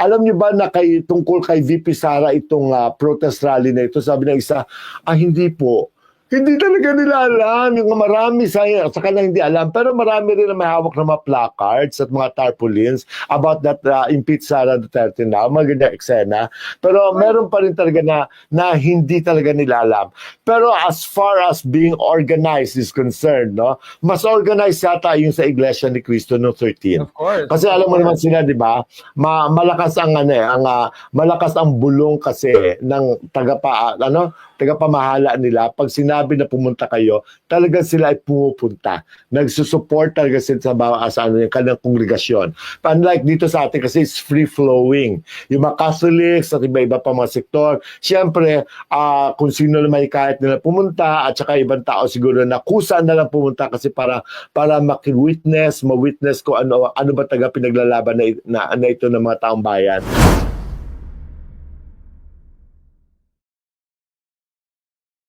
Alam niyo ba na tungkol kay VP Sara itong protest rally na ito, sabi ng isa, hindi po. Hindi talaga nila alam. Yung marami sa kanila hindi alam. Pero marami rin na may hawak na mga placards at mga tarpaulins about that impeach Sara Duterte now. Maganda eksena. Pero meron pa rin talaga na hindi talaga nila alam. Pero as far as being organized is concerned, no, mas organized yata yung sa Iglesia ni Cristo noong 13. Of course. Kasi alam mo naman sila, di ba? Malakas ang malakas ang bulong kasi ng tagapamahala nila. Pag sinabi na pumunta kayo, talagang sila ay pumupunta. Nagsusupport talaga sila sa yung kanilang kongregasyon. Unlike dito sa atin kasi it's free-flowing. Yung mga Catholics at iba-iba pa mga sektor, siyempre, kung sino naman kahit nila pumunta at saka ibang tao siguro na kusa na lang pumunta kasi para maki-witness, ma-witness ko ano ba taga pinaglalaban na ito ng mga taong bayan.